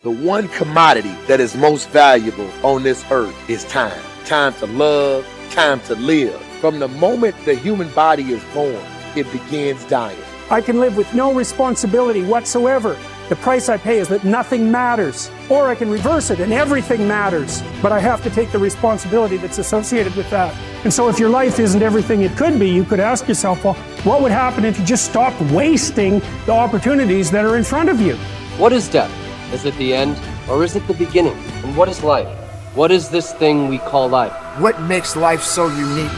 The one commodity that is most valuable on this earth is time. Time to love, time to live. From the moment the human body is born, it begins dying. I can live with no responsibility whatsoever. The price I pay is that nothing matters. Or I can reverse it and everything matters. But I have to take the responsibility that's associated with that. And so if your life isn't everything it could be, you could ask yourself, well, what would happen if you just stopped wasting the opportunities that are in front of you? What is death? Is it the end or is it the beginning? And what is life? What is this thing we call life? What makes life so unique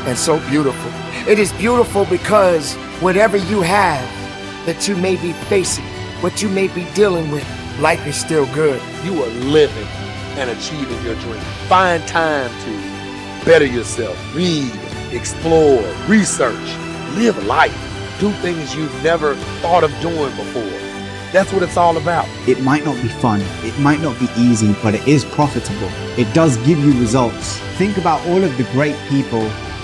and so beautiful? It is beautiful because whatever you have that you may be facing, what you may be dealing with, life is still good. You are living and achieving your dream. Find time to better yourself. Read, explore, research, live life. Do things you've never thought of doing before. That's what it's all about. It might not be fun, it might not be easy, but it is profitable. It does give you results. Think about all of the great people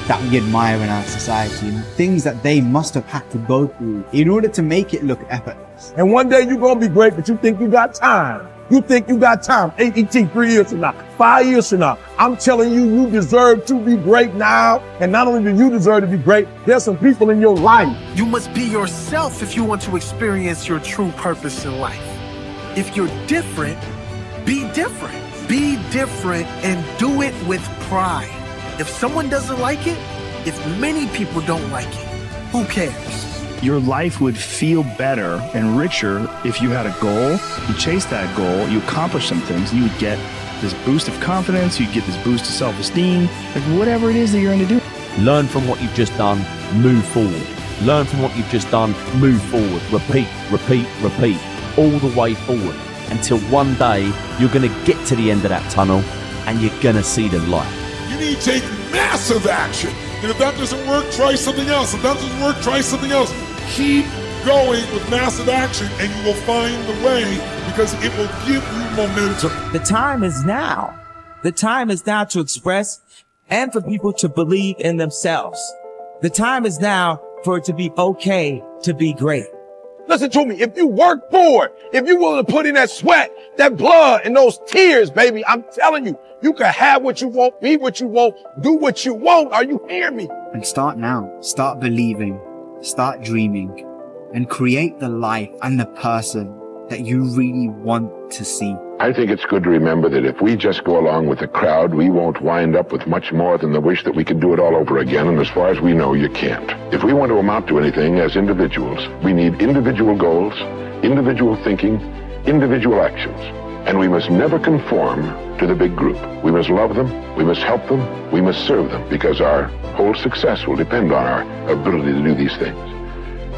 that we admire in our society, and things that they must have had to go through in order to make it look effortless. And one day you're gonna be great, but you think you got time. You think you got time. 18, 3 years from now, 5 years from now. I'm telling you, you deserve to be great now. And not only do you deserve to be great, there's some people in your life. You must be yourself if you want to experience your true purpose in life. If you're different, be different. Be different and do it with pride. If someone doesn't like it, if many people don't like it, who cares? Your life would feel better and richer if you had a goal, you chased that goal, you accomplished some things, you would get this boost of confidence, you'd get this boost of self-esteem, like whatever it is that you're going to do. Learn from what you've just done, move forward. Learn from what you've just done, move forward. Repeat, repeat, repeat, all the way forward until one day you're going to get to the end of that tunnel and you're going to see the light. You need to take massive action. And if that doesn't work, try something else. If that doesn't work, try something else. Keep going with massive action and you will find the way because it will give you momentum. The time is now. The time is now to express and for people to believe in themselves. The time is now for it to be okay to be great. Listen to me. If you work for it, if you're willing to put in that sweat, that blood, and those tears, baby, I'm telling you, you can have what you want, be what you want, do what you want. Are you hearing me? And start now. Start believing. Start dreaming. And create the life and the person that you really want to see. I think it's good to remember that if we just go along with the crowd, we won't wind up with much more than the wish that we could do it all over again, and as far as we know, you can't. If we want to amount to anything as individuals, we need individual goals, individual thinking, individual actions, and we must never conform to the big group. We must love them, we must help them, we must serve them, because our whole success will depend on our ability to do these things.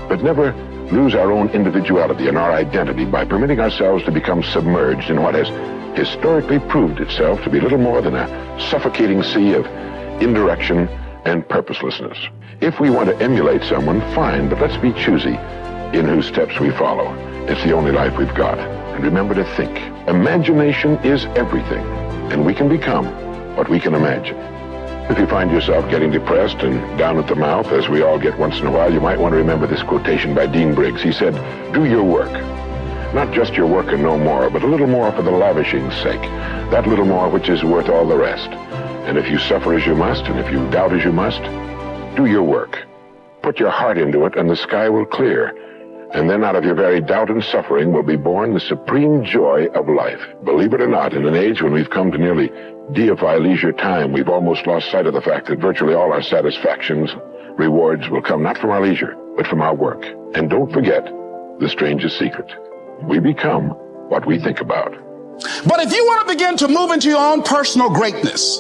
But never lose our own individuality and our identity by permitting ourselves to become submerged in what has historically proved itself to be little more than a suffocating sea of indirection and purposelessness. If we want to emulate someone, fine, but let's be choosy in whose steps we follow. It's the only life we've got. And remember to think. Imagination is everything, and we can become what we can imagine. If you find yourself getting depressed and down at the mouth, as we all get once in a while, you might want to remember this quotation by Dean Briggs. He said, "Do your work. Not just your work and no more, but a little more for the lavishing's sake. That little more which is worth all the rest. And if you suffer as you must, and if you doubt as you must, do your work. Put your heart into it, and the sky will clear. And then out of your very doubt and suffering will be born the supreme joy of life." Believe it or not, in an age when we've come to nearly deify leisure time, we've almost lost sight of the fact that virtually all our satisfactions, rewards will come not from our leisure, but from our work. And don't forget the strangest secret. We become what we think about. But if you want to begin to move into your own personal greatness,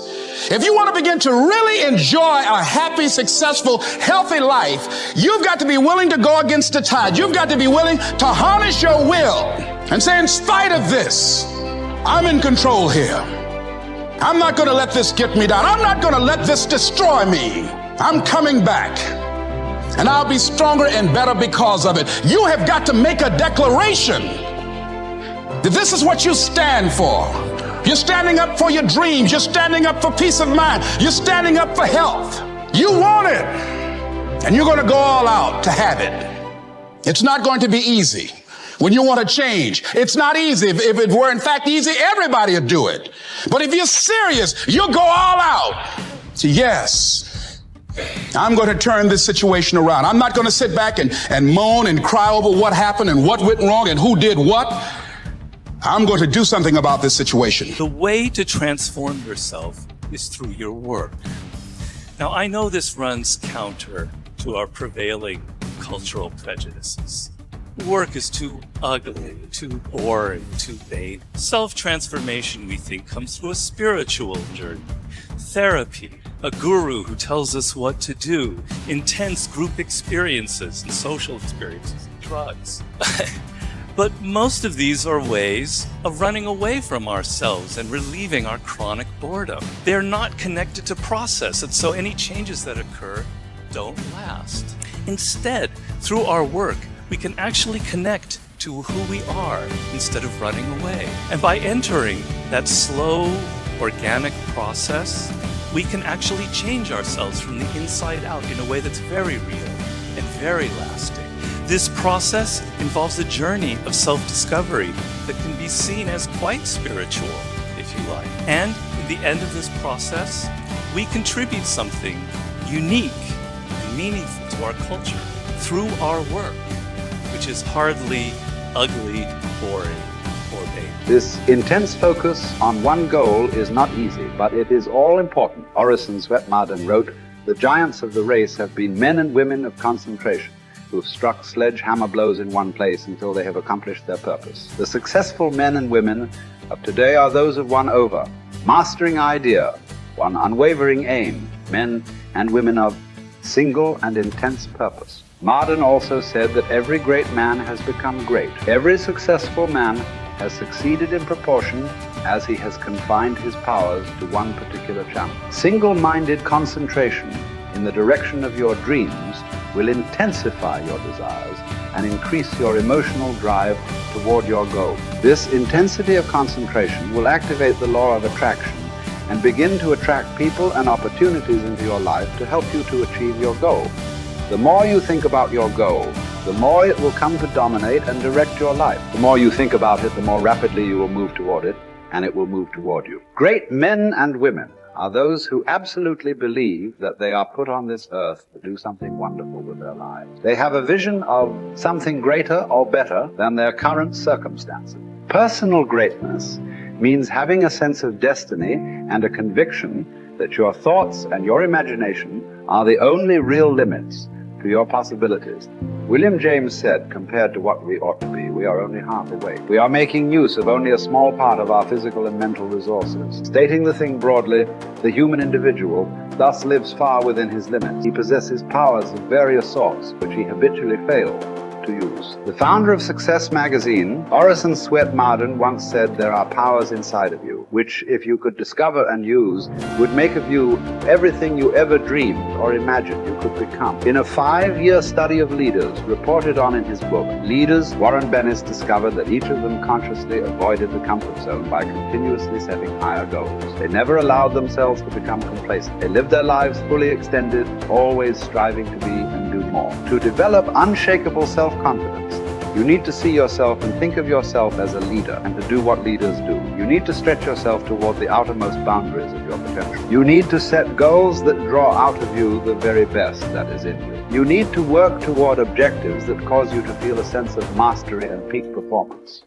if you want to begin to really enjoy a happy, successful, healthy life, you've got to be willing to go against the tide. You've got to be willing to harness your will and say, in spite of this, I'm in control here. I'm not going to let this get me down. I'm not going to let this destroy me. I'm coming back. And I'll be stronger and better because of it. You have got to make a declaration that this is what you stand for. You're standing up for your dreams. You're standing up for peace of mind. You're standing up for health. You want it. And you're going to go all out to have it. It's not going to be easy. When you want to change, it's not easy. If it were in fact easy, everybody would do it. But if you're serious, you'll go all out. So yes, I'm going to turn this situation around. I'm not going to sit back and moan and cry over what happened and what went wrong and who did what. I'm going to do something about this situation. The way to transform yourself is through your work. Now, I know this runs counter to our prevailing cultural prejudices. Work is too ugly, too boring, too vain. Self-transformation, we think, comes through a spiritual journey. Therapy, a guru who tells us what to do, intense group experiences and social experiences, and drugs. But most of these are ways of running away from ourselves and relieving our chronic boredom. They're not connected to process, and so any changes that occur don't last. Instead, through our work, we can actually connect to who we are instead of running away. And by entering that slow, organic process, we can actually change ourselves from the inside out in a way that's very real and very lasting. This process involves a journey of self-discovery that can be seen as quite spiritual, if you like. And in the end of this process, we contribute something unique and meaningful to our culture through our work, which is hardly ugly, boring, or vain. This intense focus on one goal is not easy, but it is all important. Orison Swett Marden wrote, "The giants of the race have been men and women of concentration, who have struck sledgehammer blows in one place until they have accomplished their purpose. The successful men and women of today are those of one over, mastering idea, one unwavering aim, men and women of single and intense purpose." Marden also said that every great man has become great. Every successful man has succeeded in proportion as he has confined his powers to one particular channel. Single-minded concentration in the direction of your dreams will intensify your desires and increase your emotional drive toward your goal. This intensity of concentration will activate the law of attraction and begin to attract people and opportunities into your life to help you to achieve your goal. The more you think about your goal, the more it will come to dominate and direct your life. The more you think about it, the more rapidly you will move toward it, and it will move toward you. Great men and women are those who absolutely believe that they are put on this earth to do something wonderful with their lives. They have a vision of something greater or better than their current circumstances. Personal greatness means having a sense of destiny and a conviction that your thoughts and your imagination are the only real limits to your possibilities. William James said, compared to what we ought to be, we are only half awake. We are making use of only a small part of our physical and mental resources. Stating the thing broadly, the human individual thus lives far within his limits. He possesses powers of various sorts, which he habitually fails to use. The founder of Success magazine, Orison Swett Marden, once said, "There are powers inside of you, which if you could discover and use, would make of you everything you ever dreamed or imagined you could become." In a 5-year study of leaders reported on in his book, Leaders, Warren Bennis discovered that each of them consciously avoided the comfort zone by continuously setting higher goals. They never allowed themselves to become complacent. They lived their lives fully extended, always striving to be and do more. To develop unshakable self-confidence, you need to see yourself and think of yourself as a leader and to do what leaders do. You need to stretch yourself toward the outermost boundaries of your potential. You need to set goals that draw out of you the very best that is in you. You need to work toward objectives that cause you to feel a sense of mastery and peak performance.